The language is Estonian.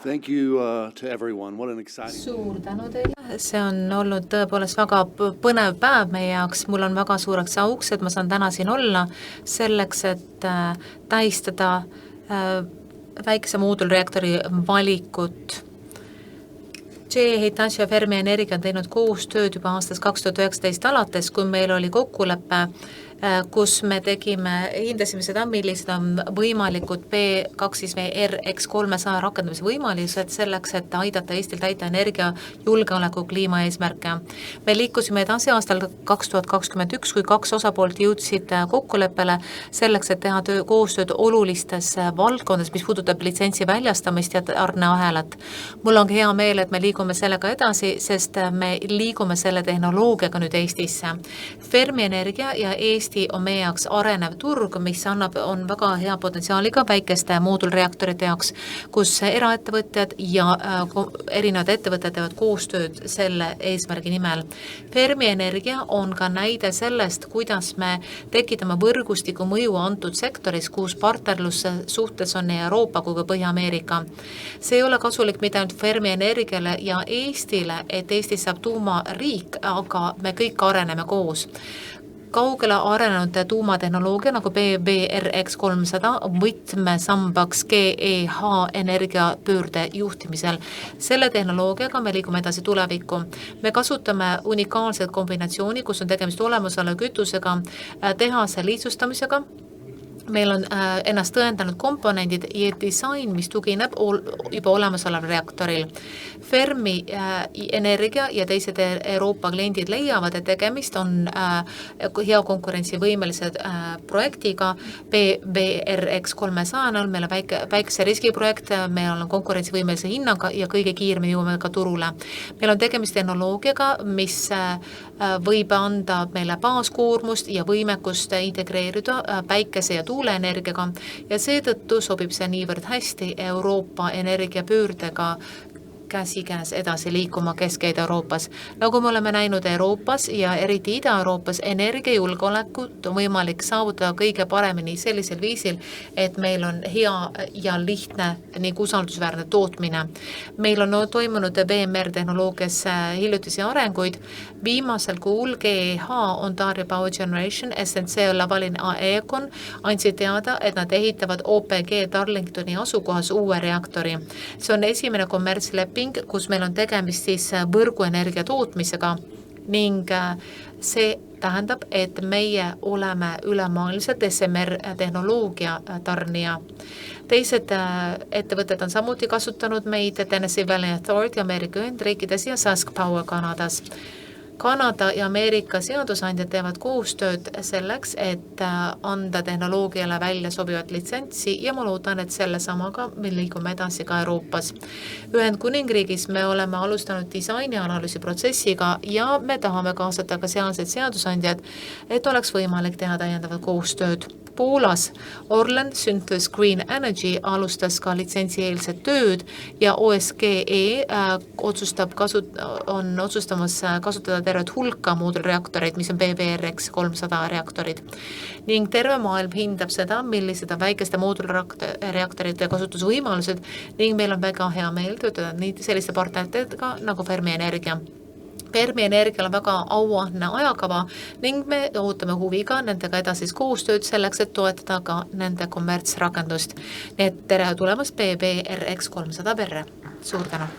Thank you to everyone. What an exciting... Suur tänu teile. See on olnud tõepoolest väga põnev päev meie jaoks. Mul on väga suureks auks, et ma saan täna siin olla selleks, et tähistada väikse moodulreaktori valikut. Hitachi ja Fermi Energia on teinud koostööd juba aastast 2019 alates, kui meil oli kokkulepe, kus me hindasime seda, millised on võimalikud P2RX300 rakendamise võimalused selleks, et aidata Eestil täita energia julgeoleku kliimaeesmärke. Me liikusime edasi aastal 2021, kui kaks osapoolt jõudsid kokkuleppele selleks, et teha koostööd olulistes valdkondades, mis puudutab litsentsi väljastamist ja tarneahelat. Mul on hea meel, et me liigume sellega edasi, sest me liigume selle tehnoloogiaga nüüd Eestisse. Fermi Energia ja Eesti on meie jaoks arenev turg, mis on väga hea potentsiaaliga väikeste moodulreaktorite jaoks, kus eraettevõtjad ja erinevad ettevõtted teevad koostööd selle eesmärgi nimel. Fermi Energia on ka näide sellest, kuidas me tekitame võrgustiku mõju antud sektoris, kus partnerlusse suhtes on nii Euroopa kui ka Põhja-Ameerika. See ei ole kasulik mitte ainult Fermi Energiale ja Eestile, et Eestis saab tuumariik, aga me kõik areneme koos. Kaugele arenenud tuumatehnoloogia nagu PBRX300 võtmesambaks GEH energiapöörde juhtimisel. Selle tehnoloogiaga me liigume edasi tulevikku. Me kasutame unikaalset kombinatsiooni, kus on tegemist olemasoleva kütusega, tehase lihtsustamisega. Meil on ennast tõendanud komponendid ja disain, mis tugineb juba olemasolev reaktoril. Fermi Energia ja teised Euroopa kliendid leiavad, et tegemist on hea konkurentsivõimelise projektiga PBRX300. Meil on väikse riskiprojekt, meil on konkurentsivõimelise hinnaga ja kõige kiiremini jõuame ka turule. Meil on tegemist tehnoloogiaga, mis võib anda meile baaskoormust ja võimekust integreerida päikese ja tuuleenergiaga ja seetõttu sobib see niivõrd hästi Euroopa energiapöördega käsikäes edasi liikuma Kesk-Euroopas. Nagu me oleme näinud Euroopas ja eriti Ida-Euroopas, energiajulgeolekut on võimalik saavutada kõige paremini sellisel viisil, et meil on hea ja lihtne ning usaldusväärne tootmine. Meil on toimunud BMR tehnoloogias hiljutisi arenguid. Viimasel kuul GEH, Ontario Power Generation, SNC Lavalin AECON andsid teada, et nad ehitavad OPG Darlingtoni asukohas uue reaktori. See on esimene kommertsleping, kus meil on tegemist siis võrguenergia tootmisega ning see tähendab, et meie oleme ülemaailmselt SMR tehnoloogia tarnija. Teised ettevõtted on samuti kasutanud meid Tennessee Valley Authority Ameerika Ühendriikides ja Sask Power Kanadas. Kanada ja Ameerika seadusandjad teevad koostööd selleks, et anda tehnoloogiale välja sobivat litsentsi ja ma loodan, et selle samaga me liigume edasi ka Euroopas. Ühendkuningriigis me oleme alustanud disainianalüüsi protsessiga ja me tahame kaasata ka sealsed seadusandjad, et oleks võimalik teha täiendavat koostööd. Poolas Orlen Synthos Green Energy alustas ka litsentsieelset tööd ja OSGE on otsustamas kasutada tervet hulka moodulreaktoreid, mis on PBRX300 reaktorid. Ning terve maailm hindab seda, millised on väikeste moodulreaktorite kasutusvõimalused ning meil on väga hea meel töötada selliste partneritega nagu Fermi Energia. Fermi Energial on väga auahne ajakava ning me ootame huviga nendega edasis koostööd selleks, et toetada ka nende kommertsrakendust. Nii et tere tulemast PBRX300 perre. Suur tänu!